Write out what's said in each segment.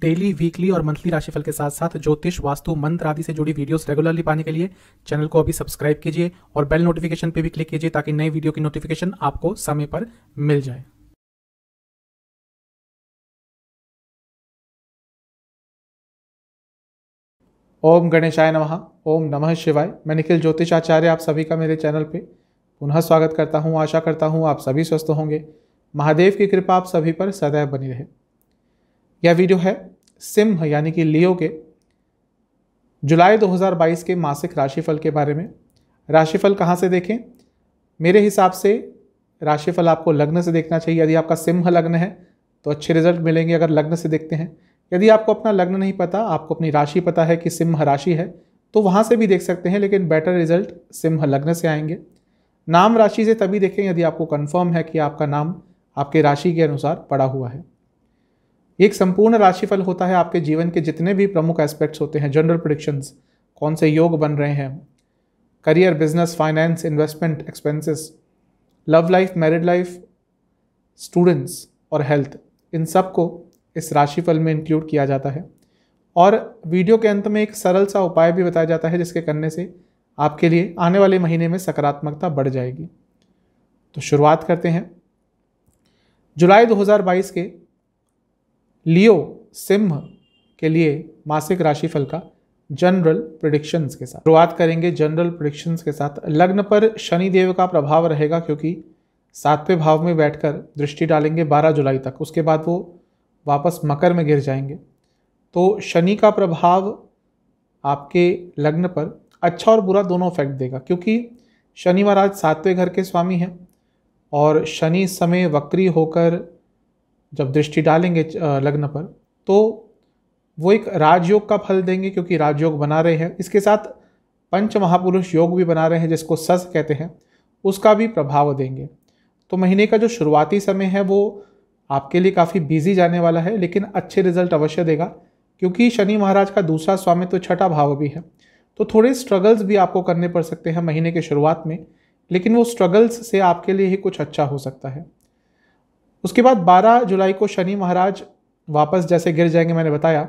Daily, weekly और monthly राशिफल के साथ साथ ज्योतिष, वास्तु, मंत्र आदि से जुड़ी वीडियोस रेगुलरली पाने के लिए चैनल को अभी सब्सक्राइब कीजिए और बेल नोटिफिकेशन पे भी क्लिक कीजिए ताकि नई वीडियो की नोटिफिकेशन आपको समय पर मिल जाए। ओम गणेशाय नमः। ओम नमः शिवाय। मैं निखिल ज्योतिषाचार्य आप सभी का मेरे चैनल पे पुनः स्वागत करता हूँ। आशा करता हूँ आप सभी स्वस्थ होंगे। महादेव की कृपा आप सभी पर सदैव बनी रहे। यह वीडियो है सिंह यानी कि लियो के जुलाई 2022 के मासिक राशिफल के बारे में। राशिफल कहाँ से देखें? मेरे हिसाब से राशिफल आपको लग्न से देखना चाहिए। यदि आपका सिंह लग्न है तो अच्छे रिजल्ट मिलेंगे अगर लग्न से देखते हैं। यदि आपको अपना लग्न नहीं पता, आपको अपनी राशि पता है कि सिंह राशि है, तो वहाँ से भी देख सकते हैं, लेकिन बेटर रिजल्ट सिंह लग्न से आएंगे। नाम राशि से तभी देखें यदि आपको कंफर्म है कि आपका नाम आपके राशि के अनुसार पड़ा हुआ है। एक संपूर्ण राशिफल होता है आपके जीवन के जितने भी प्रमुख एस्पेक्ट्स होते हैं, जनरल प्रेडिक्शंस, कौन से योग बन रहे हैं, career, business, finance, investment, expenses, love life, married life, students और हेल्थ, इन सब को इस राशिफल में इंक्लूड किया जाता है। और वीडियो के अंत में एक सरल सा उपाय भी बताया जाता है जिसके करने से आपके लिए आने वाले महीने में सकारात्मकता बढ़ जाएगी। तो शुरुआत करते हैं जुलाई 2022 के लियो सिंह के लिए मासिक राशिफल का जनरल प्रेडिक्शंस के साथ। शुरुआत करेंगे जनरल प्रेडिक्शंस के साथ। लग्न पर शनि देव का प्रभाव रहेगा क्योंकि 7वें भाव में बैठकर दृष्टि डालेंगे 12 जुलाई तक। उसके बाद वो वापस मकर में गिर जाएंगे। तो शनि का प्रभाव आपके लग्न पर अच्छा और बुरा दोनों इफेक्ट देगा, क्योंकि शनि महाराज 7वें घर के स्वामी हैं और शनि इस समय वक्री होकर जब दृष्टि डालेंगे लग्न पर तो वो एक राजयोग का फल देंगे, क्योंकि राजयोग बना रहे हैं। इसके साथ पंच महापुरुष योग भी बना रहे हैं जिसको सस कहते हैं, उसका भी प्रभाव देंगे। तो महीने का जो शुरुआती समय है वो आपके लिए काफ़ी बिजी जाने वाला है, लेकिन अच्छे रिजल्ट अवश्य देगा, क्योंकि शनि महाराज का दूसरा स्वामी तो छठा भाव भी है। तो थोड़े स्ट्रगल्स भी आपको करने पड़ सकते हैं महीने के शुरुआत में, लेकिन वो स्ट्रगल्स से आपके लिए ही कुछ अच्छा हो सकता है। उसके बाद 12 जुलाई को शनि महाराज वापस जैसे गिर जाएंगे, मैंने बताया,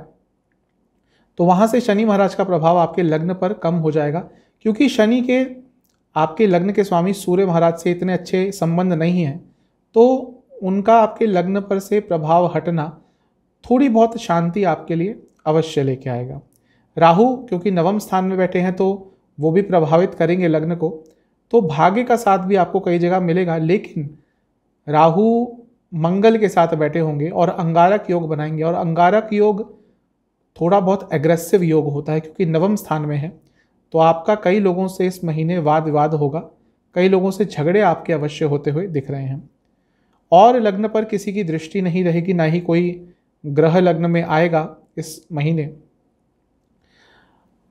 तो वहाँ से शनि महाराज का प्रभाव आपके लग्न पर कम हो जाएगा, क्योंकि शनि के आपके लग्न के स्वामी सूर्य महाराज से इतने अच्छे संबंध नहीं हैं, तो उनका आपके लग्न पर से प्रभाव हटना थोड़ी बहुत शांति आपके लिए अवश्य लेके आएगा। राहु क्योंकि नवम स्थान में बैठे हैं तो वो भी प्रभावित करेंगे लग्न को, तो भाग्य का साथ भी आपको कई जगह मिलेगा, लेकिन राहु मंगल के साथ बैठे होंगे और अंगारक योग बनाएंगे। और अंगारक योग थोड़ा बहुत एग्रेसिव योग होता है क्योंकि नवम स्थान में है, तो आपका कई लोगों से इस महीने वाद विवाद होगा, कई लोगों से झगड़े आपके अवश्य होते हुए दिख रहे हैं। और लग्न पर किसी की दृष्टि नहीं रहेगी, ना ही कोई ग्रह लग्न में आएगा इस महीने।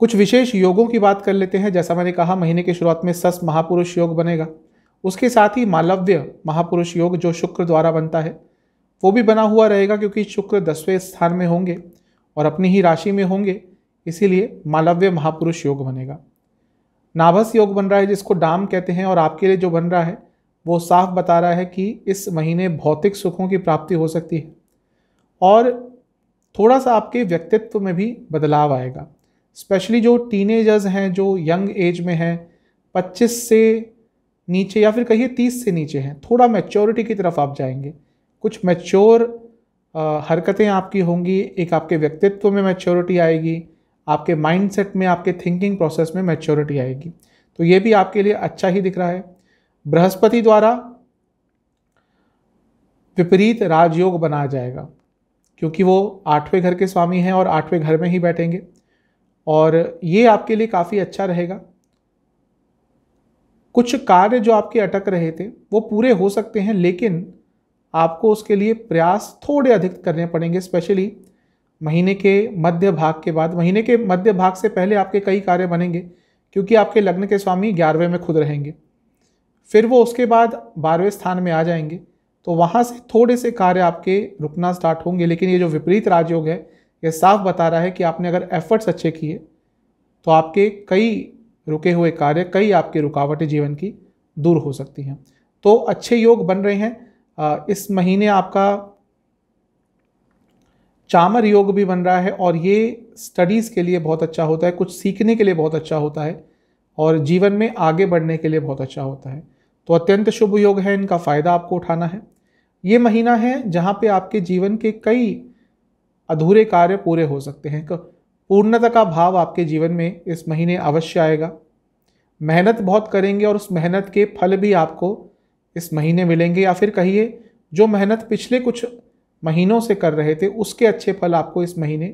कुछ विशेष योगों की बात कर लेते हैं। जैसा मैंने कहा, महीने की शुरुआत में सस महापुरुष योग बनेगा, उसके साथ ही मालव्य महापुरुष योग जो शुक्र द्वारा बनता है वो भी बना हुआ रहेगा, क्योंकि शुक्र 10वें स्थान में होंगे और अपनी ही राशि में होंगे, इसीलिए मालव्य महापुरुष योग बनेगा। नाभस योग बन रहा है जिसको डाम कहते हैं, और आपके लिए जो बन रहा है वो साफ बता रहा है कि इस महीने भौतिक सुखों की प्राप्ति हो सकती है और थोड़ा सा आपके व्यक्तित्व में भी बदलाव आएगा। स्पेशली जो टीनेजर्स हैं, जो यंग एज में हैं, 25 से नीचे या फिर कहिए 30 से नीचे हैं, थोड़ा मैच्योरिटी की तरफ आप जाएंगे। कुछ मैच्योर हरकतें आपकी होंगी, एक आपके व्यक्तित्व में मैच्योरिटी आएगी, आपके माइंडसेट में, आपके थिंकिंग प्रोसेस में मैच्योरिटी आएगी। तो ये भी आपके लिए अच्छा ही दिख रहा है। बृहस्पति द्वारा विपरीत राजयोग बनाया जाएगा, क्योंकि वो 8वें घर के स्वामी हैं और 8वें घर में ही बैठेंगे, और ये आपके लिए काफ़ी अच्छा रहेगा। कुछ कार्य जो आपके अटक रहे थे वो पूरे हो सकते हैं, लेकिन आपको उसके लिए प्रयास थोड़े अधिक करने पड़ेंगे, स्पेशली महीने के मध्य भाग के बाद। महीने के मध्य भाग से पहले आपके कई कार्य बनेंगे, क्योंकि आपके लग्न के स्वामी 11वें में खुद रहेंगे, फिर वो उसके बाद 12वें स्थान में आ जाएंगे, तो वहाँ से थोड़े से कार्य आपके रुकना स्टार्ट होंगे। लेकिन ये जो विपरीत राजयोग है ये साफ बता रहा है कि आपने अगर एफर्ट्स अच्छे किए तो आपके कई रुके हुए कार्य, कई आपकी रुकावटें जीवन की दूर हो सकती हैं। तो अच्छे योग बन रहे हैं। इस महीने आपका चामर योग भी बन रहा है और ये स्टडीज़ के लिए बहुत अच्छा होता है, कुछ सीखने के लिए बहुत अच्छा होता है और जीवन में आगे बढ़ने के लिए बहुत अच्छा होता है। तो अत्यंत शुभ योग है, इनका फ़ायदा आपको उठाना है। ये महीना है जहाँ पे आपके जीवन के कई अधूरे कार्य पूरे हो सकते हैं। पूर्णता का भाव आपके जीवन में इस महीने अवश्य आएगा। मेहनत बहुत करेंगे और उस मेहनत के फल भी आपको इस महीने मिलेंगे, या फिर कहिए जो मेहनत पिछले कुछ महीनों से कर रहे थे उसके अच्छे फल आपको इस महीने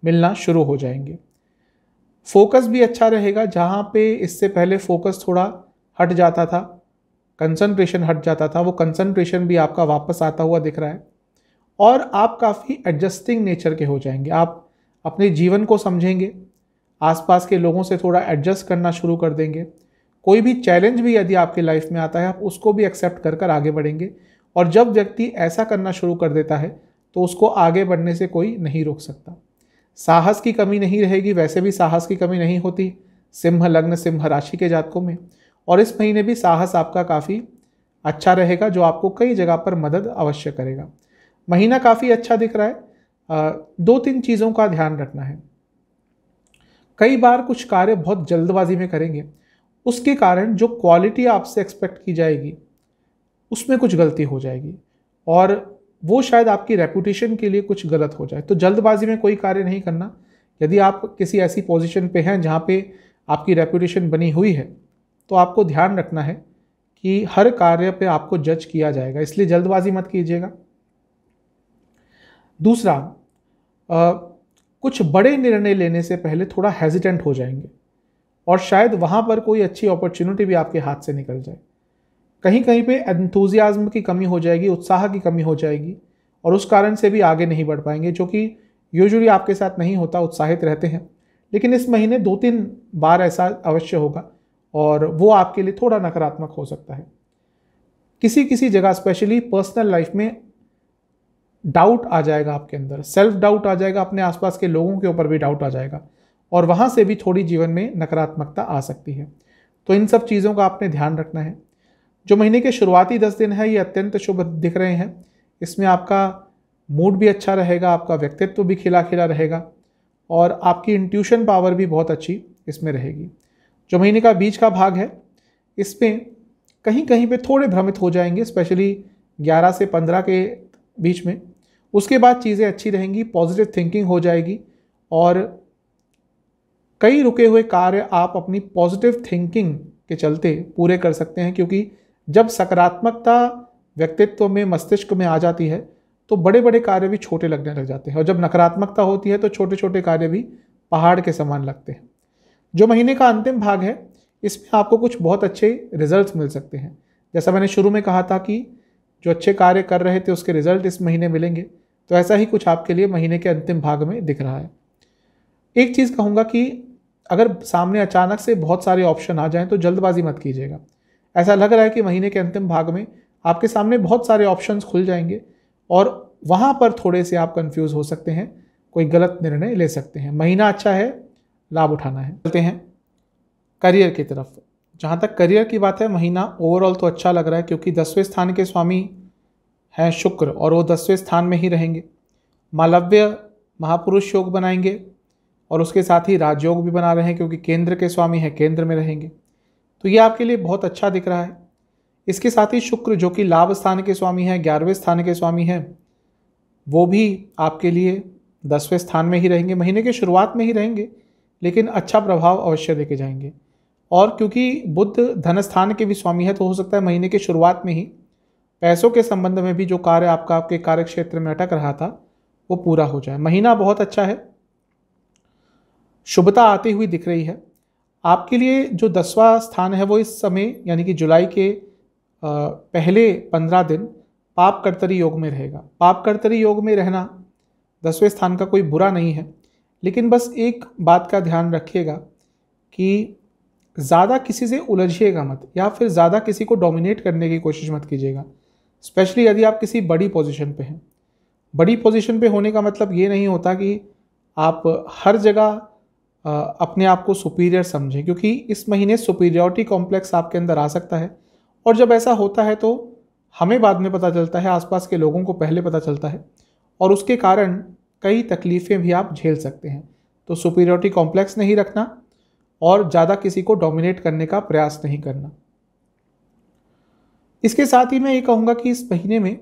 मिलना शुरू हो जाएंगे। फोकस भी अच्छा रहेगा, जहाँ पे इससे पहले फोकस थोड़ा हट जाता था, कंसंट्रेशन हट जाता था, वो कंसंट्रेशन भी आपका वापस आता हुआ दिख रहा है और आप काफ़ी एडजस्टिंग नेचर के हो जाएंगे। आप अपने जीवन को समझेंगे, आसपास के लोगों से थोड़ा एडजस्ट करना शुरू कर देंगे। कोई भी चैलेंज भी यदि आपके लाइफ में आता है आप उसको भी एक्सेप्ट कर कर आगे बढ़ेंगे, और जब व्यक्ति ऐसा करना शुरू कर देता है तो उसको आगे बढ़ने से कोई नहीं रोक सकता। साहस की कमी नहीं रहेगी, वैसे भी साहस की कमी नहीं होती सिंह लग्न सिंह राशि के जातकों में, और इस महीने भी साहस आपका काफ़ी अच्छा रहेगा जो आपको कई जगह पर मदद अवश्य करेगा। महीना काफ़ी अच्छा दिख रहा है। 2-3 चीज़ों का ध्यान रखना है। कई बार कुछ कार्य बहुत जल्दबाजी में करेंगे, उसके कारण जो क्वालिटी आपसे एक्सपेक्ट की जाएगी उसमें कुछ गलती हो जाएगी और वो शायद आपकी रेपुटेशन के लिए कुछ गलत हो जाए। तो जल्दबाजी में कोई कार्य नहीं करना। यदि आप किसी ऐसी पोजीशन पे हैं जहाँ पे आपकी रेपुटेशन बनी हुई है तो आपको ध्यान रखना है कि हर कार्य पे आपको जज किया जाएगा, इसलिए जल्दबाजी मत कीजिएगा। दूसरा, कुछ बड़े निर्णय लेने से पहले थोड़ा हेजिटेंट हो जाएंगे और शायद वहाँ पर कोई अच्छी अपॉर्चुनिटी भी आपके हाथ से निकल जाए। कहीं कहीं पे एंथुजियाज्म की कमी हो जाएगी, उत्साह की कमी हो जाएगी और उस कारण से भी आगे नहीं बढ़ पाएंगे, जो कि यूजुअली आपके साथ नहीं होता। उत्साहित रहते हैं, लेकिन इस महीने 2-3 बार ऐसा अवश्य होगा और वो आपके लिए थोड़ा नकारात्मक हो सकता है। किसी किसी जगह स्पेशली पर्सनल लाइफ में डाउट आ जाएगा आपके अंदर, सेल्फ डाउट आ जाएगा, अपने आसपास के लोगों के ऊपर भी डाउट आ जाएगा और वहाँ से भी थोड़ी जीवन में नकारात्मकता आ सकती है। तो इन सब चीज़ों का आपने ध्यान रखना है। जो महीने के शुरुआती 10 दिन है ये अत्यंत शुभ दिख रहे हैं। इसमें आपका मूड भी अच्छा रहेगा, आपका व्यक्तित्व भी खिला खिला रहेगा और आपकी इंट्यूशन पावर भी बहुत अच्छी इसमें रहेगी। जो महीने का बीच का भाग है इसमें कहीं कहीं पे थोड़े भ्रमित हो जाएंगे, स्पेशली 11 से 15 के बीच में। उसके बाद चीज़ें अच्छी रहेंगी, पॉजिटिव थिंकिंग हो जाएगी और कई रुके हुए कार्य आप अपनी पॉजिटिव थिंकिंग के चलते पूरे कर सकते हैं, क्योंकि जब सकारात्मकता व्यक्तित्व में, मस्तिष्क में आ जाती है तो बड़े बड़े कार्य भी छोटे लगने लग जाते हैं और जब नकारात्मकता होती है तो छोटे छोटे कार्य भी पहाड़ के समान लगते हैं। जो महीने का अंतिम भाग है इसमें आपको कुछ बहुत अच्छे रिजल्ट्स मिल सकते हैं। जैसा मैंने शुरू में कहा था कि जो अच्छे कार्य कर रहे थे उसके रिजल्ट इस महीने मिलेंगे, तो ऐसा ही कुछ आपके लिए महीने के अंतिम भाग में दिख रहा है। एक चीज़ कहूँगा कि अगर सामने अचानक से बहुत सारे ऑप्शन आ जाएं तो जल्दबाजी मत कीजिएगा। ऐसा लग रहा है कि महीने के अंतिम भाग में आपके सामने बहुत सारे ऑप्शंस खुल जाएंगे और वहाँ पर थोड़े से आप कंफ्यूज हो सकते हैं, कोई गलत निर्णय ले सकते हैं। महीना अच्छा है, लाभ उठाना है। चलते हैं करियर की तरफ। जहाँ तक करियर की बात है, महीना ओवरऑल तो अच्छा लग रहा है क्योंकि 10वें स्थान के स्वामी हैं शुक्र और वो 10वें स्थान में ही रहेंगे। मालव्य महापुरुष योग बनाएंगे और उसके साथ ही राजयोग भी बना रहे हैं क्योंकि केंद्र के स्वामी हैं, केंद्र में रहेंगे, तो ये आपके लिए बहुत अच्छा दिख रहा है। इसके साथ ही शुक्र जो कि लाभ स्थान के स्वामी हैं, 11वें स्थान के स्वामी हैं, वो भी आपके लिए 10वें स्थान में ही रहेंगे। महीने के शुरुआत में ही रहेंगे लेकिन अच्छा प्रभाव अवश्य देके जाएंगे। और क्योंकि बुध धन स्थान के भी स्वामी है तो हो सकता है महीने के शुरुआत में ही पैसों के संबंध में भी जो कार्य आपके कार्य क्षेत्र में अटक रहा था वो पूरा हो जाए। महीना बहुत अच्छा है, शुभता आती हुई दिख रही है। आपके लिए जो 10वां स्थान है वो इस समय यानी कि जुलाई के पहले 15 दिन पाप कर्तरी योग में रहेगा। पाप कर्तरी योग में रहना 10वें स्थान का कोई बुरा नहीं है, लेकिन बस एक बात का ध्यान रखिएगा कि ज़्यादा किसी से उलझिएगा मत या फिर ज़्यादा किसी को डोमिनेट करने की कोशिश मत कीजिएगा, स्पेशली यदि आप किसी बड़ी पोजीशन पे हैं। बड़ी पोजीशन पे होने का मतलब ये नहीं होता कि आप हर जगह अपने आप को सुपीरियर समझें, क्योंकि इस महीने सुपीरियरिटी कॉम्प्लेक्स आपके अंदर आ सकता है और जब ऐसा होता है तो हमें बाद में पता चलता है, आसपास के लोगों को पहले पता चलता है और उसके कारण कई तकलीफ़ें भी आप झेल सकते हैं। तो सुपीरियरिटी कॉम्प्लेक्स नहीं रखना और ज़्यादा किसी को डोमिनेट करने का प्रयास नहीं करना। इसके साथ ही मैं ये कहूँगा कि इस महीने में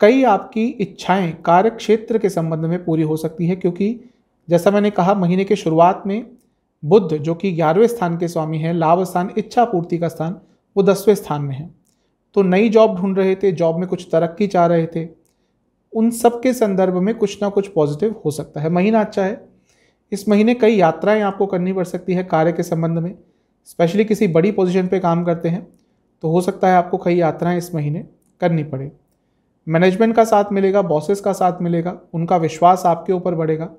कई आपकी इच्छाएं कार्य क्षेत्र के संबंध में पूरी हो सकती है, क्योंकि जैसा मैंने कहा महीने के शुरुआत में बुध जो कि 11वें स्थान के स्वामी हैं, लाभ स्थान, इच्छा पूर्ति का स्थान, वो 10वें स्थान में है। तो नई जॉब ढूंढ रहे थे, जॉब में कुछ तरक्की चाह रहे थे, उन सब के संदर्भ में कुछ ना कुछ पॉजिटिव हो सकता है। महीना अच्छा है। इस महीने कई यात्राएं आपको करनी पड़ सकती है कार्य के संबंध में। स्पेशली किसी बड़ी पोजीशन पे काम करते हैं तो हो सकता है आपको कई यात्राएं इस महीने करनी पड़े। मैनेजमेंट का साथ मिलेगा, बॉसेस का साथ मिलेगा, उनका विश्वास आपके ऊपर बढ़ेगा।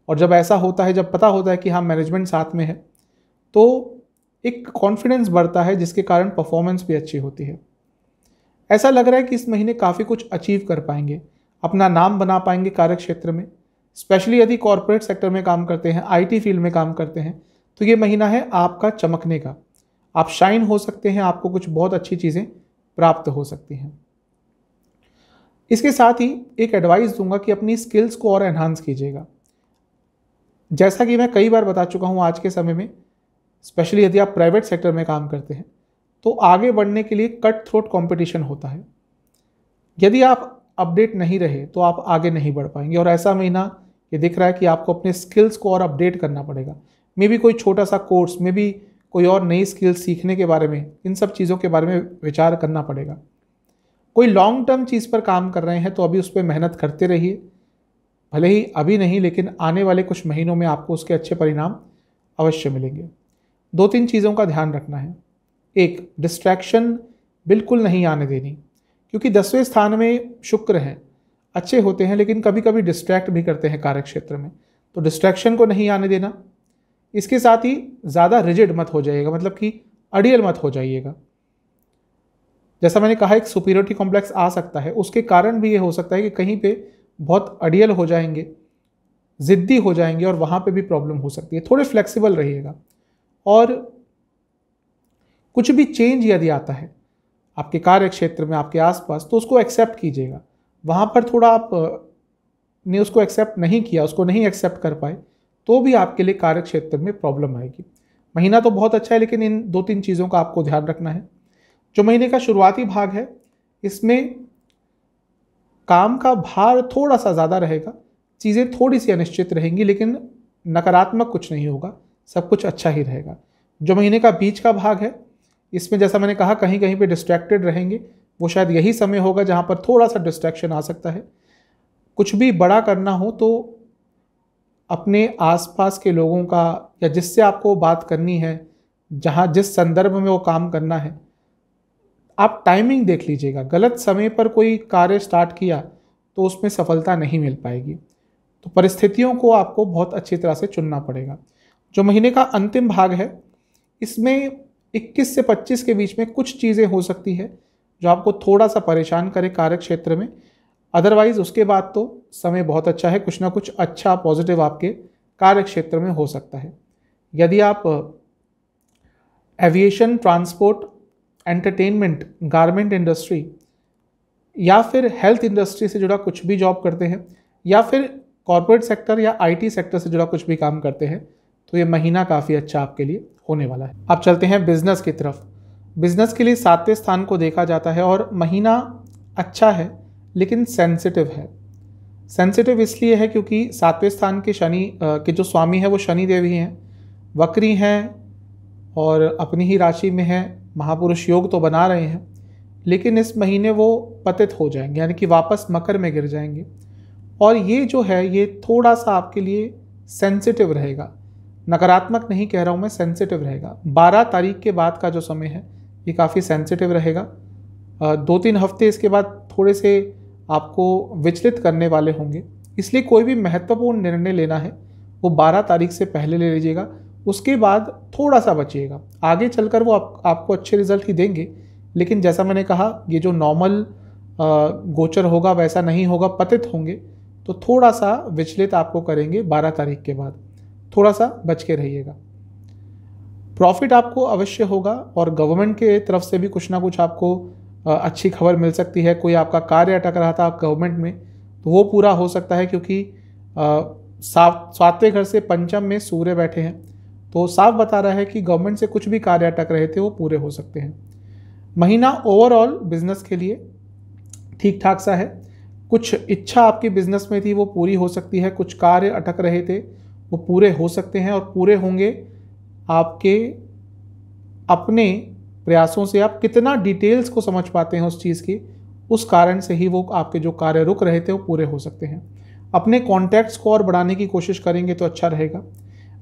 और जब ऐसा होता है, जब पता होता है कि हाँ मैनेजमेंट साथ में है, तो एक कॉन्फिडेंस बढ़ता है जिसके कारण परफॉर्मेंस भी अच्छी होती है। ऐसा लग रहा है कि इस महीने काफ़ी कुछ अचीव कर पाएंगे, अपना नाम बना पाएंगे कार्य क्षेत्र में। स्पेशली यदि कॉरपोरेट सेक्टर में काम करते हैं, आईटी फील्ड में काम करते हैं, तो ये महीना है आपका चमकने का। आप शाइन हो सकते हैं, आपको कुछ बहुत अच्छी चीज़ें प्राप्त हो सकती हैं। इसके साथ ही एक एडवाइस दूंगा कि अपनी स्किल्स को और एनहांस कीजिएगा। जैसा कि मैं कई बार बता चुका हूं, आज के समय में स्पेशली यदि आप प्राइवेट सेक्टर में काम करते हैं तो आगे बढ़ने के लिए कट थ्रोट कंपटीशन होता है। यदि आप अपडेट नहीं रहे तो आप आगे नहीं बढ़ पाएंगे। और ऐसा महीना ये दिख रहा है कि आपको अपने स्किल्स को और अपडेट करना पड़ेगा। मे बी कोई छोटा सा कोर्स, मे बी कोई और नई स्किल्स सीखने के बारे में, इन सब चीज़ों के बारे में विचार करना पड़ेगा। कोई लॉन्ग टर्म चीज़ पर काम कर रहे हैं तो अभी उस पर मेहनत करते रहिए, भले ही अभी नहीं लेकिन आने वाले कुछ महीनों में आपको उसके अच्छे परिणाम अवश्य मिलेंगे। 2-3 चीज़ों का ध्यान रखना है। एक, डिस्ट्रैक्शन बिल्कुल नहीं आने देनी, क्योंकि 10वें स्थान में शुक्र हैं, अच्छे होते हैं लेकिन कभी कभी डिस्ट्रैक्ट भी करते हैं कार्य क्षेत्र में, तो डिस्ट्रैक्शन को नहीं आने देना। इसके साथ ही ज़्यादा रिजिड मत हो जाइएगा, मतलब कि अड़ियल मत हो जाइएगा। जैसा मैंने कहा एक सुपीरियरिटी कॉम्प्लेक्स आ सकता है, उसके कारण भी ये हो सकता है कि कहीं पे बहुत अड़ियल हो जाएंगे, ज़िद्दी हो जाएंगे और वहाँ पे भी प्रॉब्लम हो सकती है। थोड़े फ्लेक्सिबल रहिएगा। और कुछ भी चेंज यदि आता है आपके कार्य क्षेत्र में, आपके आसपास, तो उसको एक्सेप्ट कीजिएगा। वहाँ पर थोड़ा आप ने उसको एक्सेप्ट नहीं किया, उसको नहीं एक्सेप्ट कर पाए, तो भी आपके लिए कार्य क्षेत्र में प्रॉब्लम आएगी। महीना तो बहुत अच्छा है लेकिन इन 2-3 चीज़ों का आपको ध्यान रखना है। जो महीने का शुरुआती भाग है, इसमें काम का भार थोड़ा सा ज़्यादा रहेगा, चीज़ें थोड़ी सी अनिश्चित रहेंगी, लेकिन नकारात्मक कुछ नहीं होगा, सब कुछ अच्छा ही रहेगा। जो महीने का बीच का भाग है, इसमें जैसा मैंने कहा कहीं कहीं पे डिस्ट्रैक्टेड रहेंगे, वो शायद यही समय होगा जहाँ पर थोड़ा सा डिस्ट्रैक्शन आ सकता है। कुछ भी बड़ा करना हो तो अपने आसपास के लोगों का, या जिससे आपको बात करनी है, जहाँ जिस संदर्भ में वो काम करना है, आप टाइमिंग देख लीजिएगा। गलत समय पर कोई कार्य स्टार्ट किया तो उसमें सफलता नहीं मिल पाएगी। तो परिस्थितियों को आपको बहुत अच्छी तरह से चुनना पड़ेगा। जो महीने का अंतिम भाग है, इसमें 21 से 25 के बीच में कुछ चीज़ें हो सकती है जो आपको थोड़ा सा परेशान करे कार्य क्षेत्र में। अदरवाइज उसके बाद तो समय बहुत अच्छा है, कुछ ना कुछ अच्छा पॉजिटिव आपके कार्य क्षेत्र में हो सकता है। यदि आप aviation, transport, entertainment, garment industry या फिर हेल्थ इंडस्ट्री से जुड़ा कुछ भी जॉब करते हैं, या फिर कॉर्पोरेट सेक्टर या आईटी सेक्टर से जुड़ा कुछ भी काम करते हैं, तो ये महीना काफ़ी अच्छा आपके लिए होने वाला है। अब चलते हैं बिजनेस की तरफ। बिजनेस के लिए 7वें स्थान को देखा जाता है और महीना अच्छा है लेकिन सेंसिटिव है। सेंसिटिव इसलिए है क्योंकि 7वें स्थान के शनि के जो स्वामी है वो शनि देव ही हैं, वक्री हैं और अपनी ही राशि में हैं। महापुरुष योग तो बना रहे हैं लेकिन इस महीने वो पतित हो जाएंगे, यानी कि वापस मकर में गिर जाएंगे। और ये जो है ये थोड़ा सा आपके लिए सेंसिटिव रहेगा, नकारात्मक नहीं कह रहा हूँ मैं, सेंसिटिव रहेगा। 12 तारीख के बाद का जो समय है ये काफ़ी सेंसिटिव रहेगा। 2-3 हफ्ते इसके बाद थोड़े से आपको विचलित करने वाले होंगे, इसलिए कोई भी महत्वपूर्ण निर्णय लेना है वो 12 तारीख से पहले ले लीजिएगा। उसके बाद थोड़ा सा बचिएगा, आगे चलकर वो आपको अच्छे रिजल्ट ही देंगे, लेकिन जैसा मैंने कहा ये जो नॉर्मल गोचर होगा वैसा नहीं होगा, पतित होंगे, तो थोड़ा सा विचलित आपको करेंगे 12 तारीख के बाद, थोड़ा सा बच के रहिएगा। प्रॉफिट आपको अवश्य होगा और गवर्नमेंट के तरफ से भी कुछ ना कुछ आपको अच्छी खबर मिल सकती है। कोई आपका कार्य अटक रहा था गवर्नमेंट में तो वो पूरा हो सकता है, क्योंकि सातवें घर से पंचम में सूर्य बैठे हैं, तो साफ बता रहा है कि गवर्नमेंट से कुछ भी कार्य अटक रहे थे वो पूरे हो सकते हैं। महीना ओवरऑल बिजनेस के लिए ठीक ठाक सा है। कुछ इच्छा आपकी बिजनेस में थी वो पूरी हो सकती है, कुछ कार्य अटक रहे थे वो पूरे हो सकते हैं, और पूरे होंगे आपके अपने प्रयासों से। आप कितना डिटेल्स को समझ पाते हैं उस चीज़ की, उस कारण से ही वो आपके जो कार्य रुक रहे थे वो पूरे हो सकते हैं। अपने कॉन्टैक्ट्स को और बढ़ाने की कोशिश करेंगे तो अच्छा रहेगा।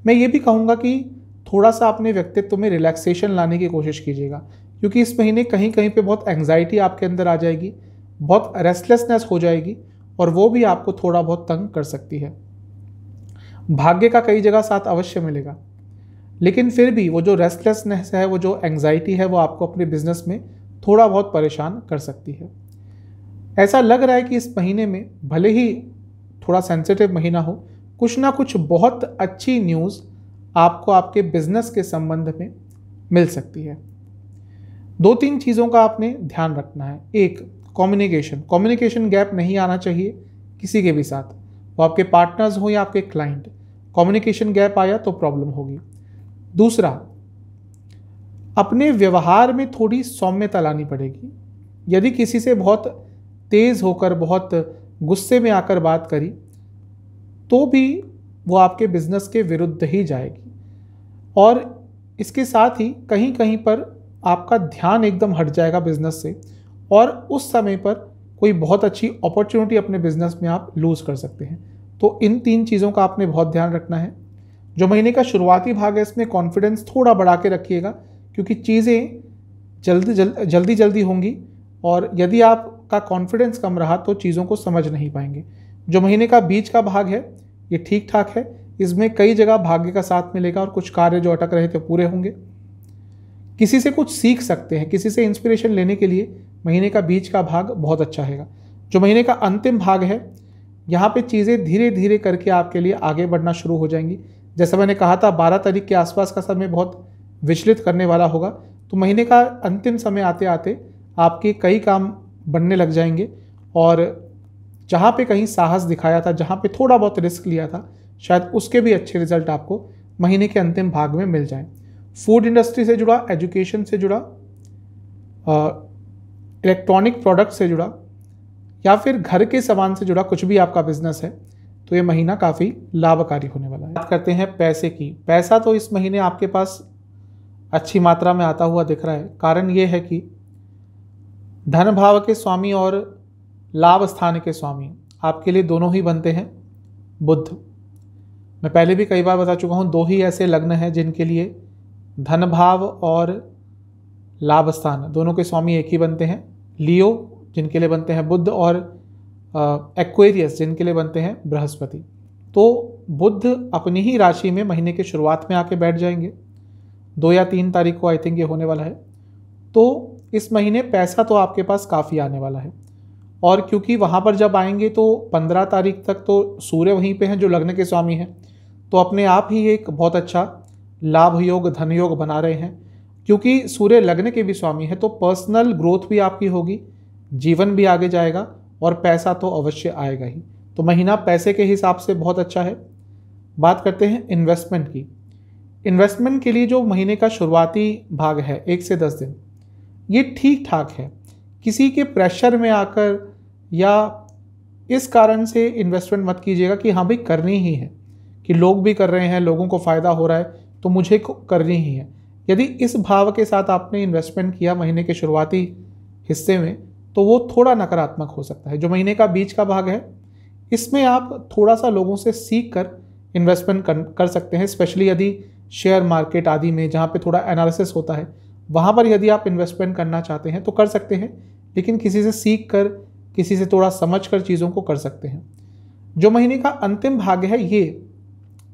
मैं ये भी कहूँगा कि थोड़ा सा अपने व्यक्तित्व में रिलैक्सेशन लाने की कोशिश कीजिएगा, क्योंकि इस महीने कहीं कहीं पे बहुत एंग्जाइटी आपके अंदर आ जाएगी, बहुत रेस्टलेसनेस हो जाएगी, और वो भी आपको थोड़ा बहुत तंग कर सकती है। भाग्य का कई जगह साथ अवश्य मिलेगा, लेकिन फिर भी वो जो रेस्टलेसनेस है, वो जो एंग्जाइटी है, वो आपको अपने बिजनेस में थोड़ा बहुत परेशान कर सकती है। ऐसा लग रहा है कि इस महीने में भले ही थोड़ा सेंसिटिव महीना हो, कुछ ना कुछ बहुत अच्छी न्यूज़ आपको आपके बिजनेस के संबंध में मिल सकती है। 2-3 चीज़ों का आपने ध्यान रखना है। एक, कम्युनिकेशन गैप नहीं आना चाहिए किसी के भी साथ, वो आपके पार्टनर्स हो या आपके क्लाइंट। कम्युनिकेशन गैप आया तो प्रॉब्लम होगी। दूसरा, अपने व्यवहार में थोड़ी सौम्यता लानी पड़ेगी। यदि किसी से बहुत तेज़ होकर, बहुत गुस्से में आकर बात करी, तो भी वो आपके बिजनेस के विरुद्ध ही जाएगी, और इसके साथ ही कहीं कहीं पर आपका ध्यान एकदम हट जाएगा बिजनेस से, और उस समय पर कोई बहुत अच्छी अपॉर्चुनिटी अपने बिजनेस में आप लूज़ कर सकते हैं। तो इन 3 चीज़ों का आपने बहुत ध्यान रखना है। जो महीने का शुरुआती भाग है, इसमें कॉन्फिडेंस थोड़ा बढ़ा के रखिएगा, क्योंकि चीज़ें जल्दी होंगी, और यदि आपका कॉन्फिडेंस कम रहा तो चीज़ों को समझ नहीं पाएंगे। जो महीने का बीच का भाग है ये ठीक ठाक है, इसमें कई जगह भाग्य का साथ मिलेगा, और कुछ कार्य जो अटक रहे थे पूरे होंगे। किसी से कुछ सीख सकते हैं, किसी से इंस्पिरेशन लेने के लिए महीने का बीच का भाग बहुत अच्छा है। जो महीने का अंतिम भाग है, यहाँ पे चीज़ें धीरे धीरे करके आपके लिए आगे बढ़ना शुरू हो जाएंगी। जैसा मैंने कहा था, 12 तारीख के आसपास का समय बहुत विचलित करने वाला होगा, तो महीने का अंतिम समय आते आते आपके कई काम बनने लग जाएंगे, और जहाँ पे कहीं साहस दिखाया था, जहाँ पे थोड़ा बहुत रिस्क लिया था, शायद उसके भी अच्छे रिजल्ट आपको महीने के अंतिम भाग में मिल जाएं। फूड इंडस्ट्री से जुड़ा, एजुकेशन से जुड़ा, इलेक्ट्रॉनिक प्रोडक्ट से जुड़ा, या फिर घर के सामान से जुड़ा कुछ भी आपका बिजनेस है, तो ये महीना काफ़ी लाभकारी होने वाला है। बात करते हैं पैसे की। पैसा तो इस महीने आपके पास अच्छी मात्रा में आता हुआ दिख रहा है। कारण ये है कि धन भाव के स्वामी और लाभ स्थान के स्वामी आपके लिए दोनों ही बनते हैं बुध। मैं पहले भी कई बार बता चुका हूँ, 2 ही ऐसे लग्न हैं जिनके लिए धन भाव और लाभ स्थान दोनों के स्वामी एक ही बनते हैं। लियो जिनके लिए बनते हैं बुध, और एक्वेरियस जिनके लिए बनते हैं बृहस्पति। तो बुध अपनी ही राशि में महीने के शुरुआत में आके बैठ जाएंगे, 2 या 3 तारीख को आई थिंक ये होने वाला है। तो इस महीने पैसा तो आपके पास काफ़ी आने वाला है, और क्योंकि वहाँ पर जब आएंगे तो 15 तारीख तक तो सूर्य वहीं पे हैं जो लग्न के स्वामी हैं, तो अपने आप ही एक बहुत अच्छा लाभ योग, धन योग बना रहे हैं। क्योंकि सूर्य लग्न के भी स्वामी है, तो पर्सनल ग्रोथ भी आपकी होगी, जीवन भी आगे जाएगा, और पैसा तो अवश्य आएगा ही। तो महीना पैसे के हिसाब से बहुत अच्छा है। बात करते हैं इन्वेस्टमेंट की। इन्वेस्टमेंट के लिए जो महीने का शुरुआती भाग है 1 से 10 दिन, ये ठीक ठाक है। किसी के प्रेशर में आकर या इस कारण से इन्वेस्टमेंट मत कीजिएगा कि हाँ भाई करनी ही है, कि लोग भी कर रहे हैं, लोगों को फ़ायदा हो रहा है तो मुझे करनी ही है। यदि इस भाव के साथ आपने इन्वेस्टमेंट किया महीने के शुरुआती हिस्से में, तो वो थोड़ा नकारात्मक हो सकता है। जो महीने का बीच का भाग है, इसमें आप थोड़ा सा लोगों से सीख कर इन्वेस्टमेंट कर सकते हैं। स्पेशली यदि शेयर मार्केट आदि में, जहाँ पे थोड़ा एनालिसिस होता है, वहाँ पर यदि आप इन्वेस्टमेंट करना चाहते हैं तो कर सकते हैं, लेकिन किसी से सीख कर, किसी से थोड़ा समझ कर चीज़ों को कर सकते हैं। जो महीने का अंतिम भाग है, ये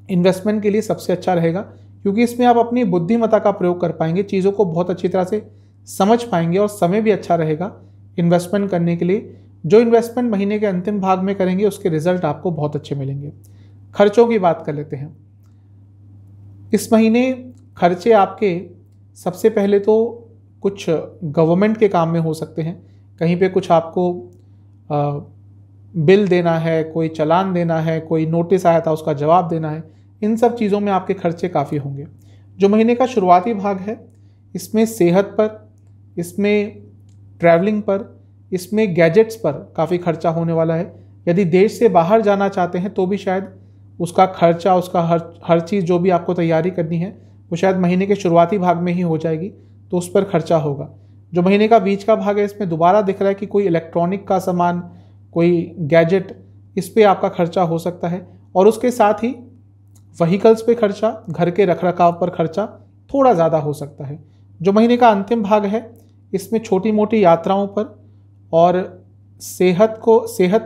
इन्वेस्टमेंट के लिए सबसे अच्छा रहेगा, क्योंकि इसमें आप अपनी बुद्धिमत्ता का प्रयोग कर पाएंगे, चीज़ों को बहुत अच्छी तरह से समझ पाएंगे, और समय भी अच्छा रहेगा इन्वेस्टमेंट करने के लिए। जो इन्वेस्टमेंट महीने के अंतिम भाग में करेंगे उसके रिजल्ट आपको बहुत अच्छे मिलेंगे। खर्चों की बात कर लेते हैं। इस महीने खर्चे आपके सबसे पहले तो कुछ गवर्नमेंट के काम में हो सकते हैं, कहीं पे कुछ आपको बिल देना है, कोई चालान देना है, कोई नोटिस आया था उसका जवाब देना है, इन सब चीज़ों में आपके खर्चे काफ़ी होंगे। जो महीने का शुरुआती भाग है इसमें सेहत पर, इसमें ट्रैवलिंग पर, इसमें गैजेट्स पर काफ़ी खर्चा होने वाला है। यदि देश से बाहर जाना चाहते हैं तो भी शायद उसका खर्चा, उसका हर चीज़ जो भी आपको तैयारी करनी है वो शायद महीने के शुरुआती भाग में ही हो जाएगी, तो उस पर खर्चा होगा। जो महीने का बीच का भाग है इसमें दोबारा दिख रहा है कि कोई इलेक्ट्रॉनिक का सामान, कोई गैजेट, इस पे आपका खर्चा हो सकता है। और उसके साथ ही व्हीकल्स पे खर्चा, घर के रखरखाव पर खर्चा थोड़ा ज़्यादा हो सकता है। जो महीने का अंतिम भाग है इसमें छोटी मोटी यात्राओं पर और सेहत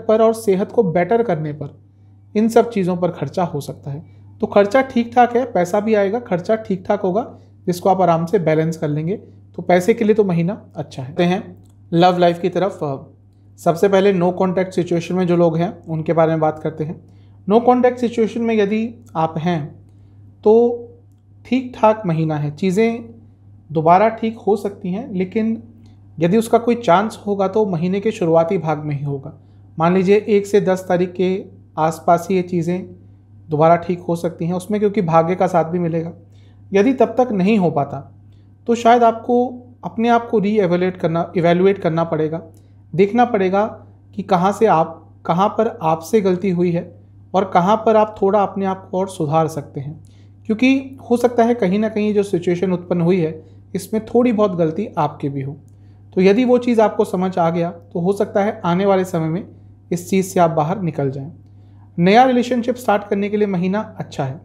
पर और सेहत को बेटर करने पर, इन सब चीज़ों पर खर्चा हो सकता है। तो खर्चा ठीक ठाक है, पैसा भी आएगा, खर्चा ठीक ठाक होगा, जिसको आप आराम से बैलेंस कर लेंगे। तो पैसे के लिए तो महीना अच्छा है। लव लाइफ की तरफ सबसे पहले नो कॉन्टैक्ट सिचुएशन में जो लोग हैं उनके बारे में बात करते हैं। नो कॉन्टैक्ट सिचुएशन में यदि आप हैं तो ठीक ठाक महीना है, चीज़ें दोबारा ठीक हो सकती हैं, लेकिन यदि उसका कोई चांस होगा तो महीने के शुरुआती भाग में ही होगा। मान लीजिए 1 से 10 तारीख के आसपास ही ये चीज़ें दोबारा ठीक हो सकती हैं उसमें, क्योंकि भाग्य का साथ भी मिलेगा। यदि तब तक नहीं हो पाता तो शायद आपको अपने आप को इवैल्यूएट करना पड़ेगा, देखना पड़ेगा कि कहाँ पर आपसे गलती हुई है और कहाँ पर आप थोड़ा अपने आप को और सुधार सकते हैं। क्योंकि हो सकता है कहीं ना कहीं जो सिचुएशन उत्पन्न हुई है इसमें थोड़ी बहुत गलती आपकी भी हो। तो यदि वो चीज़ आपको समझ आ गया तो हो सकता है आने वाले समय में इस चीज़ से आप बाहर निकल जाएं। नया रिलेशनशिप स्टार्ट करने के लिए महीना अच्छा है,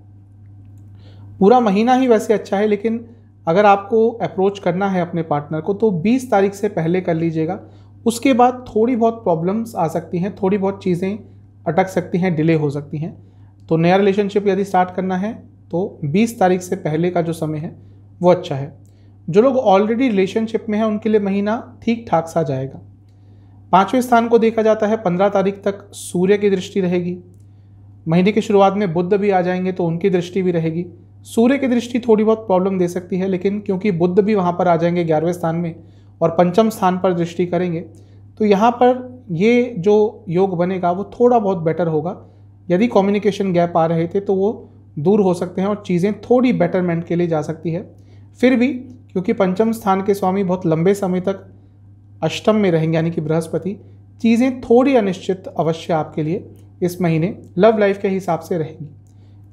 पूरा महीना ही वैसे अच्छा है, लेकिन अगर आपको अप्रोच करना है अपने पार्टनर को तो 20 तारीख से पहले कर लीजिएगा। उसके बाद थोड़ी बहुत प्रॉब्लम्स आ सकती हैं, थोड़ी बहुत चीज़ें अटक सकती हैं, डिले हो सकती हैं। तो नया रिलेशनशिप यदि स्टार्ट करना है तो 20 तारीख से पहले का जो समय है वो अच्छा है। जो लोग ऑलरेडी रिलेशनशिप में हैं उनके लिए महीना ठीक ठाक सा जाएगा। 5वें स्थान को देखा जाता है, 15 तारीख तक सूर्य की दृष्टि रहेगी। महीने की शुरुआत में बुध भी आ जाएंगे तो उनकी दृष्टि भी रहेगी। सूर्य की दृष्टि थोड़ी बहुत प्रॉब्लम दे सकती है, लेकिन क्योंकि बुध भी वहाँ पर आ जाएंगे 11वें स्थान में और 5म स्थान पर दृष्टि करेंगे, तो यहाँ पर ये जो योग बनेगा वो थोड़ा बहुत बेटर होगा। यदि कम्युनिकेशन गैप आ रहे थे तो वो दूर हो सकते हैं और चीज़ें थोड़ी बेटरमेंट के लिए जा सकती है। फिर भी क्योंकि 5म स्थान के स्वामी बहुत लंबे समय तक अष्टम में रहेंगे, यानी कि बृहस्पति, चीज़ें थोड़ी अनिश्चित अवश्य आपके लिए इस महीने लव लाइफ के हिसाब से रहेंगी।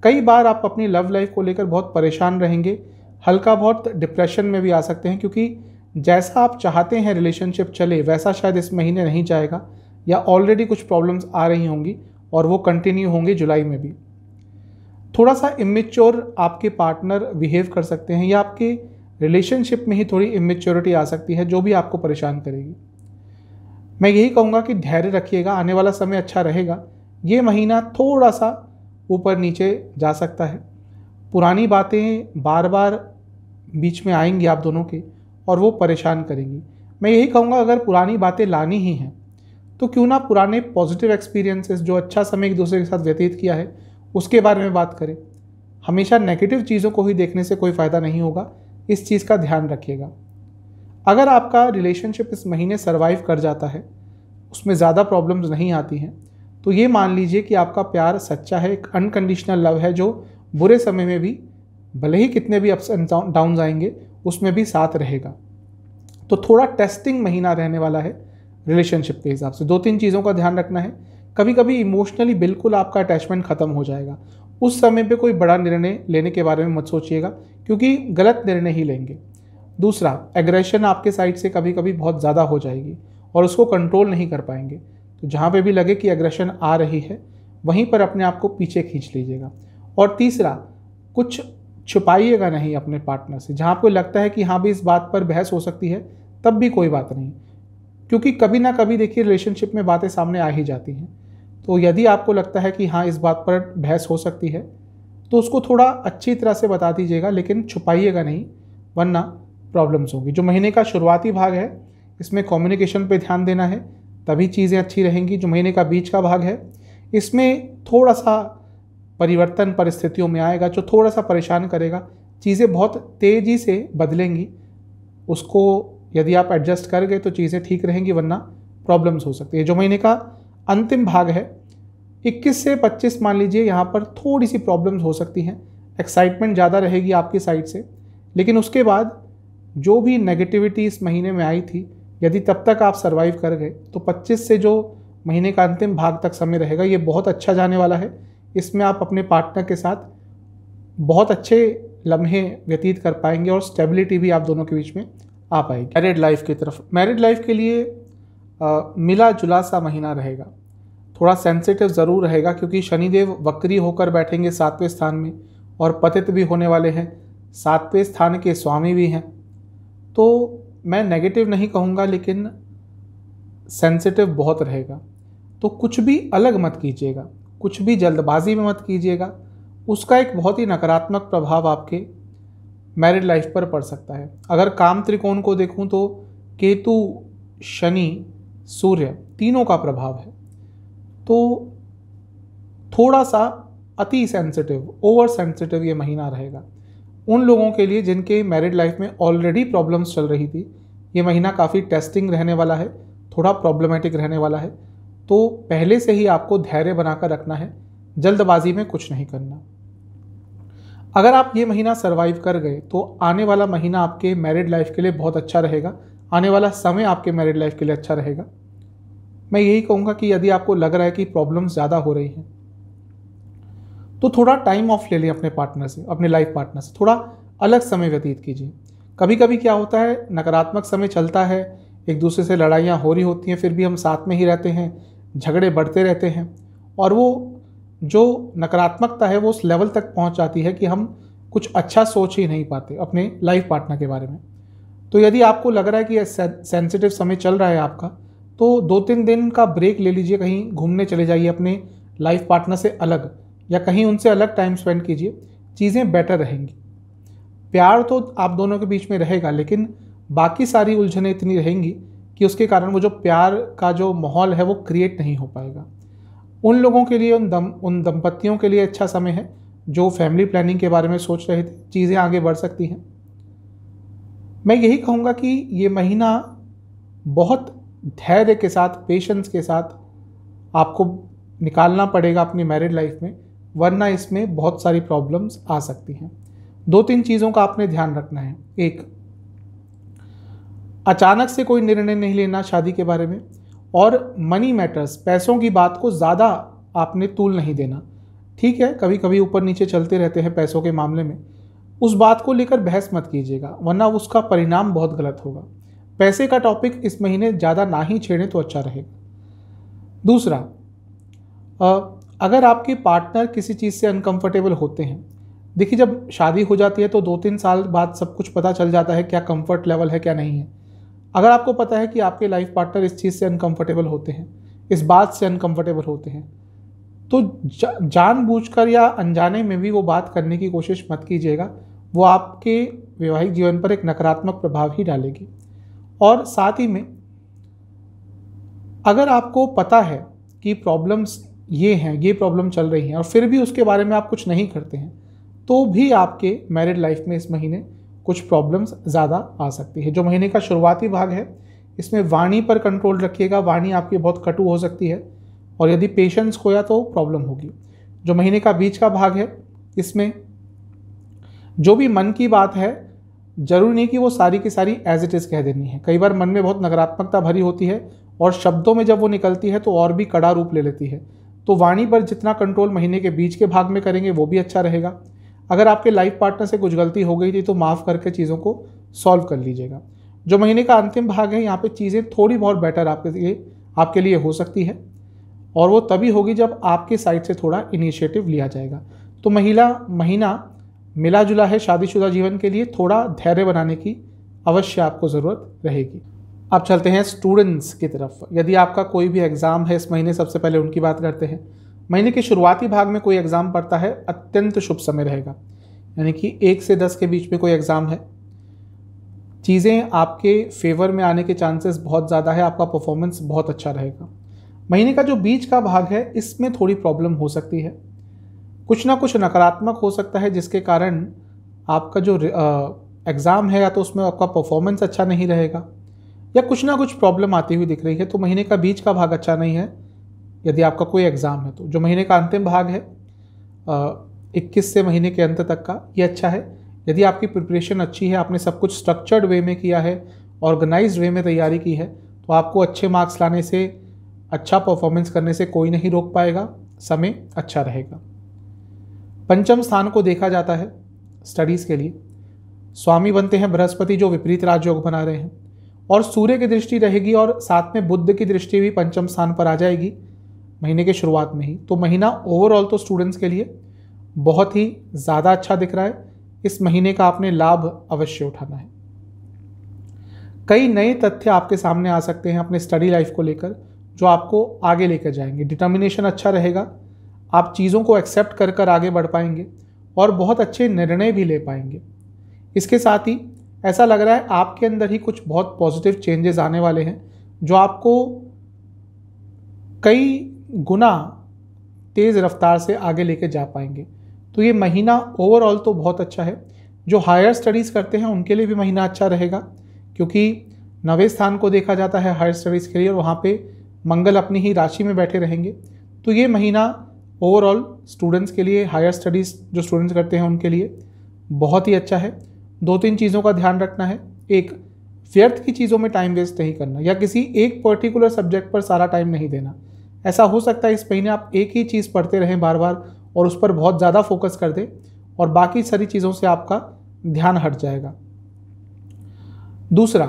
कई बार आप अपनी लव लाइफ को लेकर बहुत परेशान रहेंगे, हल्का बहुत डिप्रेशन में भी आ सकते हैं, क्योंकि जैसा आप चाहते हैं रिलेशनशिप चले वैसा शायद इस महीने नहीं जाएगा, या ऑलरेडी कुछ प्रॉब्लम्स आ रही होंगी और वो कंटिन्यू होंगी जुलाई में भी। थोड़ा सा इमेच्योर आपके पार्टनर बिहेव कर सकते हैं, या आपके रिलेशनशिप में ही थोड़ी इमेच्योरिटी आ सकती है जो भी आपको परेशान करेगी। मैं यही कहूँगा कि धैर्य रखिएगा, आने वाला समय अच्छा रहेगा। ये महीना थोड़ा सा ऊपर नीचे जा सकता है, पुरानी बातें बार बार बीच में आएंगी आप दोनों के और वो परेशान करेंगी। मैं यही कहूँगा अगर पुरानी बातें लानी ही हैं तो क्यों ना पुराने पॉजिटिव एक्सपीरियंसेस, जो अच्छा समय एक दूसरे के साथ व्यतीत किया है, उसके बारे में बात करें। हमेशा नेगेटिव चीज़ों को ही देखने से कोई फ़ायदा नहीं होगा, इस चीज़ का ध्यान रखिएगा। अगर आपका रिलेशनशिप इस महीने सर्वाइव कर जाता है, उसमें ज़्यादा प्रॉब्लम्स नहीं आती हैं, तो ये मान लीजिए कि आपका प्यार सच्चा है, एक अनकंडीशनल लव है जो बुरे समय में भी, भले ही कितने भी अप्स एंड डाउन्स आएंगे, उसमें भी साथ रहेगा। तो थोड़ा टेस्टिंग महीना रहने वाला है रिलेशनशिप के हिसाब से। 2-3 चीज़ों का ध्यान रखना है। कभी कभी इमोशनली बिल्कुल आपका अटैचमेंट ख़त्म हो जाएगा, उस समय पे कोई बड़ा निर्णय लेने के बारे में मत सोचिएगा, क्योंकि गलत निर्णय ही लेंगे। दूसरा, एग्रेशन आपके साइड से कभी कभी बहुत ज़्यादा हो जाएगी और उसको कंट्रोल नहीं कर पाएंगे। तो जहाँ पे भी लगे कि एग्रेशन आ रही है वहीं पर अपने आप को पीछे खींच लीजिएगा। और तीसरा, कुछ छुपाइएगा नहीं अपने पार्टनर से। जहाँ आपको लगता है कि हाँ भी इस बात पर बहस हो सकती है, तब भी कोई बात नहीं, क्योंकि कभी ना कभी देखिए रिलेशनशिप में बातें सामने आ ही जाती हैं। तो यदि आपको लगता है कि हाँ इस बात पर बहस हो सकती है तो उसको थोड़ा अच्छी तरह से बता दीजिएगा, लेकिन छुपाइएगा नहीं, वरना प्रॉब्लम्स होंगी। जो महीने का शुरुआती भाग है इसमें कम्युनिकेशन पे ध्यान देना है, तभी चीज़ें अच्छी रहेंगी। जो महीने का बीच का भाग है इसमें थोड़ा सा परिवर्तन परिस्थितियों में आएगा जो थोड़ा सा परेशान करेगा। चीज़ें बहुत तेज़ी से बदलेंगी, उसको यदि आप एडजस्ट कर गए तो चीज़ें ठीक रहेंगी, वरना प्रॉब्लम्स हो सकती है। जो महीने का अंतिम भाग है 21 से 25 मान लीजिए, यहाँ पर थोड़ी सी प्रॉब्लम्स हो सकती हैं, एक्साइटमेंट ज़्यादा रहेगी आपकी साइड से, लेकिन उसके बाद जो भी नेगेटिविटी इस महीने में आई थी, यदि तब तक आप सर्वाइव कर गए तो 25 से जो महीने का अंतिम भाग तक समय रहेगा ये बहुत अच्छा जाने वाला है। इसमें आप अपने पार्टनर के साथ बहुत अच्छे लम्हे व्यतीत कर पाएंगे और स्टेबिलिटी भी आप दोनों के बीच में आ पाएगी। मैरिड लाइफ की तरफ, मैरिड लाइफ के लिए मिला जुला सा महीना रहेगा, थोड़ा सेंसिटिव ज़रूर रहेगा क्योंकि शनिदेव वक्री होकर बैठेंगे 7वें स्थान में और पतित भी होने वाले हैं, 7वें स्थान के स्वामी भी हैं। तो मैं नेगेटिव नहीं कहूँगा लेकिन सेंसिटिव बहुत रहेगा। तो कुछ भी अलग मत कीजिएगा, कुछ भी जल्दबाजी में मत कीजिएगा, उसका एक बहुत ही नकारात्मक प्रभाव आपके मैरिड लाइफ पर पड़ सकता है। अगर काम त्रिकोण को देखूं तो केतु, शनि, सूर्य तीनों का प्रभाव है, तो थोड़ा सा अति सेंसिटिव, ओवर सेंसिटिव ये महीना रहेगा। उन लोगों के लिए जिनके मैरिड लाइफ में ऑलरेडी प्रॉब्लम्स चल रही थी, ये महीना काफ़ी टेस्टिंग रहने वाला है, थोड़ा प्रॉब्लमेटिक रहने वाला है। तो पहले से ही आपको धैर्य बनाकर रखना है, जल्दबाजी में कुछ नहीं करना। अगर आप ये महीना सरवाइव कर गए तो आने वाला महीना आपके मैरिड लाइफ के लिए बहुत अच्छा रहेगा, आने वाला समय आपके मैरिड लाइफ के लिए अच्छा रहेगा। मैं यही कहूँगा कि यदि आपको लग रहा है कि प्रॉब्लम्स ज़्यादा हो रही हैं तो थोड़ा टाइम ऑफ ले लें अपने पार्टनर से, अपने लाइफ पार्टनर से थोड़ा अलग समय व्यतीत कीजिए। कभी कभी क्या होता है, नकारात्मक समय चलता है, एक दूसरे से लड़ाइयाँ हो रही होती हैं, फिर भी हम साथ में ही रहते हैं, झगड़े बढ़ते रहते हैं और वो जो नकारात्मकता है वो उस लेवल तक पहुंच जाती है कि हम कुछ अच्छा सोच ही नहीं पाते अपने लाइफ पार्टनर के बारे में। तो यदि आपको लग रहा है कि सेंसिटिव समय चल रहा है आपका, तो 2-3 दिन का ब्रेक ले लीजिए, कहीं घूमने चले जाइए अपने लाइफ पार्टनर से अलग, या कहीं उनसे अलग टाइम स्पेंड कीजिए, चीज़ें बेटर रहेंगी। प्यार तो आप दोनों के बीच में रहेगा, लेकिन बाकी सारी उलझनें इतनी रहेंगी कि उसके कारण वो जो प्यार का जो माहौल है वो क्रिएट नहीं हो पाएगा। उन लोगों के लिए, उन दंपतियों के लिए अच्छा समय है जो फैमिली प्लानिंग के बारे में सोच रहे थे, चीज़ें आगे बढ़ सकती हैं। मैं यही कहूँगा कि ये महीना बहुत धैर्य के साथ, पेशेंस के साथ आपको निकालना पड़ेगा अपनी मैरिड लाइफ में, वरना इसमें बहुत सारी प्रॉब्लम्स आ सकती हैं। 2-3 चीज़ों का आपने ध्यान रखना है। एक, अचानक से कोई निर्णय नहीं लेना शादी के बारे में, और मनी मैटर्स, पैसों की बात को ज़्यादा आपने तूल नहीं देना। ठीक है, कभी कभी ऊपर नीचे चलते रहते हैं पैसों के मामले में, उस बात को लेकर बहस मत कीजिएगा, वरना उसका परिणाम बहुत गलत होगा। पैसे का टॉपिक इस महीने ज़्यादा ना ही छेड़ें तो अच्छा रहेगा। दूसरा, अगर आपके पार्टनर किसी चीज़ से अनकंफर्टेबल होते हैं, देखिए जब शादी हो जाती है तो 2-3 साल बाद सब कुछ पता चल जाता है, क्या कंफर्ट लेवल है क्या नहीं है। अगर आपको पता है कि आपके लाइफ पार्टनर इस चीज़ से अनकंफर्टेबल होते हैं, इस बात से अनकंफर्टेबल होते हैं, तो जानबूझकर या अनजाने में भी वो बात करने की कोशिश मत कीजिएगा, वो आपके वैवाहिक जीवन पर एक नकारात्मक प्रभाव ही डालेगी। और साथ ही में अगर आपको पता है कि प्रॉब्लम्स ये हैं, ये प्रॉब्लम चल रही हैं, और फिर भी उसके बारे में आप कुछ नहीं करते हैं, तो भी आपके मैरिड लाइफ में इस महीने कुछ प्रॉब्लम्स ज़्यादा आ सकती है। जो महीने का शुरुआती भाग है, इसमें वाणी पर कंट्रोल रखिएगा, वाणी आपकी बहुत कटु हो सकती है और यदि पेशेंस खोया तो प्रॉब्लम होगी। जो महीने का बीच का भाग है, इसमें जो भी मन की बात है, जरूरी नहीं कि वो सारी की सारी एज इट इज़ कह देनी है। कई बार मन में बहुत नकारात्मकता भरी होती है और शब्दों में जब वो निकलती है तो और भी कड़ा रूप ले लेती है। तो वाणी पर जितना कंट्रोल महीने के बीच के भाग में करेंगे वो भी अच्छा रहेगा। अगर आपके लाइफ पार्टनर से कुछ गलती हो गई थी तो माफ़ करके चीज़ों को सॉल्व कर लीजिएगा। जो महीने का अंतिम भाग है, यहाँ पे चीज़ें थोड़ी बहुत बेटर आपके लिए हो सकती है, और वो तभी होगी जब आपके साइड से थोड़ा इनिशिएटिव लिया जाएगा। तो महीना मिला जुला है शादीशुदा जीवन के लिए, थोड़ा धैर्य बनाने की अवश्य आपको ज़रूरत रहेगी। अब चलते हैं स्टूडेंट्स की तरफ। यदि आपका कोई भी एग्ज़ाम है इस महीने, सबसे पहले उनकी बात करते हैं। महीने के शुरुआती भाग में कोई एग्ज़ाम पड़ता है, अत्यंत शुभ समय रहेगा, यानी कि 1 से 10 के बीच में कोई एग्ज़ाम है, चीज़ें आपके फेवर में आने के चांसेस बहुत ज़्यादा है, आपका परफॉर्मेंस बहुत अच्छा रहेगा। महीने का जो बीच का भाग है, इसमें थोड़ी प्रॉब्लम हो सकती है, कुछ ना कुछ नकारात्मक हो सकता है, जिसके कारण आपका जो एग्ज़ाम है या तो उसमें आपका परफॉर्मेंस अच्छा नहीं रहेगा या कुछ ना कुछ प्रॉब्लम आती हुई दिख रही है। तो महीने का बीच का भाग अच्छा नहीं है, यदि आपका कोई एग्ज़ाम है तो। जो महीने का अंतिम भाग है 21 से महीने के अंत तक का, ये अच्छा है। यदि आपकी प्रिपरेशन अच्छी है, आपने सब कुछ स्ट्रक्चर्ड वे में किया है, ऑर्गेनाइज्ड वे में तैयारी की है, तो आपको अच्छे मार्क्स लाने से, अच्छा परफॉर्मेंस करने से कोई नहीं रोक पाएगा। समय अच्छा रहेगा। पंचम स्थान को देखा जाता है स्टडीज़ के लिए। स्वामी बनते हैं बृहस्पति, जो विपरीत राजयोग बना रहे हैं, और सूर्य की दृष्टि रहेगी और साथ में बुध की दृष्टि भी पंचम स्थान पर आ जाएगी महीने के शुरुआत में ही। तो महीना ओवरऑल तो स्टूडेंट्स के लिए बहुत ही ज़्यादा अच्छा दिख रहा है। इस महीने का आपने लाभ अवश्य उठाना है। कई नए तथ्य आपके सामने आ सकते हैं अपने स्टडी लाइफ को लेकर, जो आपको आगे लेकर जाएंगे। डिटर्मिनेशन अच्छा रहेगा, आप चीज़ों को एक्सेप्ट कर कर आगे बढ़ पाएंगे और बहुत अच्छे निर्णय भी ले पाएंगे। इसके साथ ही ऐसा लग रहा है आपके अंदर ही कुछ बहुत पॉजिटिव चेंजेस आने वाले हैं, जो आपको कई गुना तेज़ रफ्तार से आगे लेके जा पाएंगे। तो ये महीना ओवरऑल तो बहुत अच्छा है। जो हायर स्टडीज़ करते हैं उनके लिए भी महीना अच्छा रहेगा, क्योंकि 9वें स्थान को देखा जाता है हायर स्टडीज़ के लिए, और वहाँ पे मंगल अपनी ही राशि में बैठे रहेंगे। तो ये महीना ओवरऑल स्टूडेंट्स के लिए, हायर स्टडीज़ जो स्टूडेंट्स करते हैं उनके लिए बहुत ही अच्छा है। 2-3 चीज़ों का ध्यान रखना है। एक, व्यर्थ की चीज़ों में टाइम वेस्ट नहीं करना, या किसी एक पर्टिकुलर सब्जेक्ट पर सारा टाइम नहीं देना। ऐसा हो सकता है इस महीने आप एक ही चीज़ पढ़ते रहें बार बार और उस पर बहुत ज़्यादा फोकस कर दें और बाकी सारी चीज़ों से आपका ध्यान हट जाएगा। दूसरा,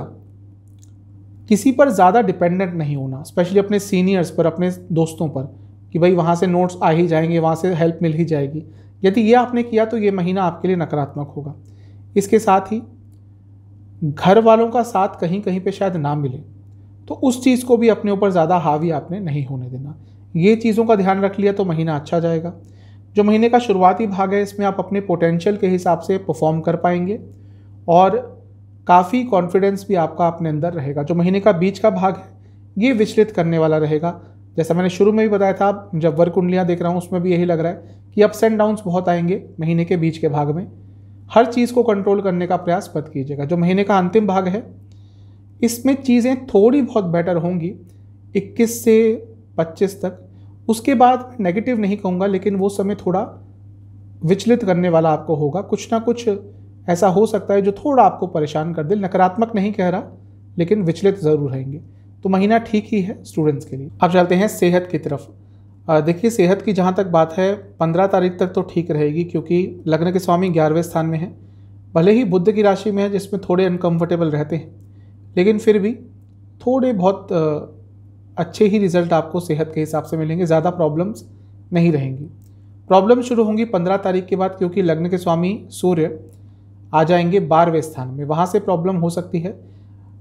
किसी पर ज़्यादा डिपेंडेंट नहीं होना, स्पेशली अपने सीनियर्स पर, अपने दोस्तों पर, कि भाई वहाँ से नोट्स आ ही जाएंगे, वहाँ से हेल्प मिल ही जाएगी। यदि ये आपने किया तो ये महीना आपके लिए नकारात्मक होगा। इसके साथ ही घर वालों का साथ कहीं कहीं पे शायद ना मिले, तो उस चीज़ को भी अपने ऊपर ज़्यादा हावी आपने नहीं होने देना। ये चीज़ों का ध्यान रख लिया तो महीना अच्छा जाएगा। जो महीने का शुरुआती भाग है, इसमें आप अपने पोटेंशियल के हिसाब से परफॉर्म कर पाएंगे और काफ़ी कॉन्फिडेंस भी आपका अपने अंदर रहेगा। जो महीने का बीच का भाग है, ये विचलित करने वाला रहेगा। जैसा मैंने शुरू में भी बताया था, जब वर्क कुंडलियाँ देख रहा हूँ उसमें भी यही लग रहा है कि अप्स एंड डाउन्स बहुत आएंगे महीने के बीच के भाग में। हर चीज़ को कंट्रोल करने का प्रयास मत कीजिएगा। जो महीने का अंतिम भाग है, इसमें चीज़ें थोड़ी बहुत बेटर होंगी 21 से 25 तक। उसके बाद नेगेटिव नहीं कहूँगा, लेकिन वो समय थोड़ा विचलित करने वाला आपको होगा। कुछ ना कुछ ऐसा हो सकता है जो थोड़ा आपको परेशान कर दे। नकारात्मक नहीं कह रहा, लेकिन विचलित ज़रूर रहेंगे। तो महीना ठीक ही है स्टूडेंट्स के लिए। अब चलते हैं सेहत की तरफ। देखिए, सेहत की जहाँ तक बात है, 15 तारीख तक तो ठीक रहेगी, क्योंकि लग्न के स्वामी 11वें स्थान में है। भले ही बुध की राशि में है, जिसमें थोड़े अनकंफर्टेबल रहते हैं, लेकिन फिर भी थोड़े बहुत अच्छे ही रिजल्ट आपको सेहत के हिसाब से मिलेंगे। ज़्यादा प्रॉब्लम्स नहीं रहेंगी। प्रॉब्लम शुरू होंगी 15 तारीख के बाद, क्योंकि लग्न के स्वामी सूर्य आ जाएंगे 12वें स्थान में, वहाँ से प्रॉब्लम हो सकती है।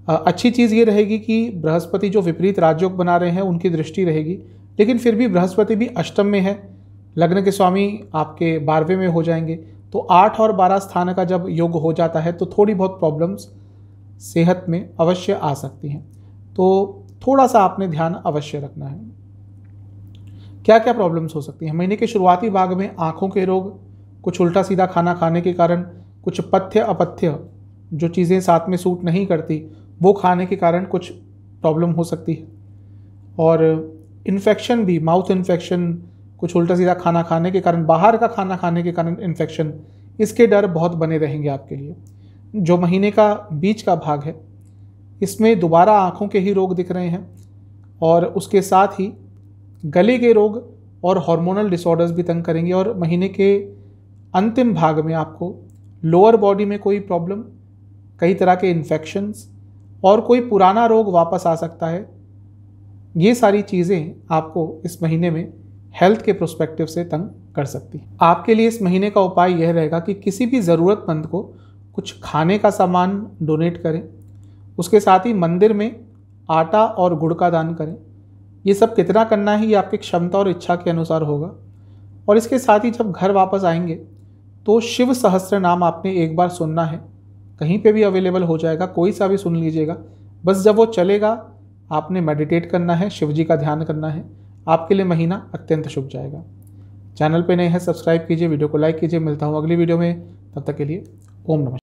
अच्छी चीज़ ये रहेगी कि बृहस्पति जो विपरीत राजयोग बना रहे हैं उनकी दृष्टि रहेगी, लेकिन फिर भी बृहस्पति भी अष्टम में है, लग्न के स्वामी आपके 12वें में हो जाएंगे। तो 8 और 12 स्थान का जब योग हो जाता है तो थोड़ी बहुत प्रॉब्लम्स सेहत में अवश्य आ सकती हैं। तो थोड़ा सा आपने ध्यान अवश्य रखना है। क्या क्या प्रॉब्लम्स हो सकती हैं महीने के शुरुआती भाग में? आँखों के रोग, कुछ उल्टा सीधा खाना खाने के कारण, कुछ पथ्य अपथ्य जो चीज़ें साथ में सूट नहीं करती वो खाने के कारण कुछ प्रॉब्लम हो सकती है, और इन्फेक्शन भी, माउथ इन्फेक्शन, कुछ उल्टा सीधा खाना खाने के कारण, बाहर का खाना खाने के कारण इन्फेक्शन, इसके डर बहुत बने रहेंगे आपके लिए। जो महीने का बीच का भाग है, इसमें दोबारा आँखों के ही रोग दिख रहे हैं, और उसके साथ ही गले के रोग और हार्मोनल डिसऑर्डर्स भी तंग करेंगे। और महीने के अंतिम भाग में आपको लोअर बॉडी में कोई प्रॉब्लम, कई तरह के इन्फेक्शंस और कोई पुराना रोग वापस आ सकता है। ये सारी चीज़ें आपको इस महीने में हेल्थ के प्रोस्पेक्टिव से तंग कर सकती हैं। आपके लिए इस महीने का उपाय यह रहेगा कि किसी भी ज़रूरतमंद को कुछ खाने का सामान डोनेट करें। उसके साथ ही मंदिर में आटा और गुड़ का दान करें। ये सब कितना करना है ये आपकी क्षमता और इच्छा के अनुसार होगा। और इसके साथ ही जब घर वापस आएंगे तो शिव सहस्त्र नाम आपने एक बार सुनना है, कहीं पे भी अवेलेबल हो जाएगा, कोई सा भी सुन लीजिएगा। बस जब वो चलेगा आपने मेडिटेट करना है, शिव जी का ध्यान करना है। आपके लिए महीना अत्यंत शुभ जाएगा। चैनल पे नए हैं सब्सक्राइब कीजिए, वीडियो को लाइक कीजिए। मिलता हूँ अगली वीडियो में, तब तक के लिए ओम नमः।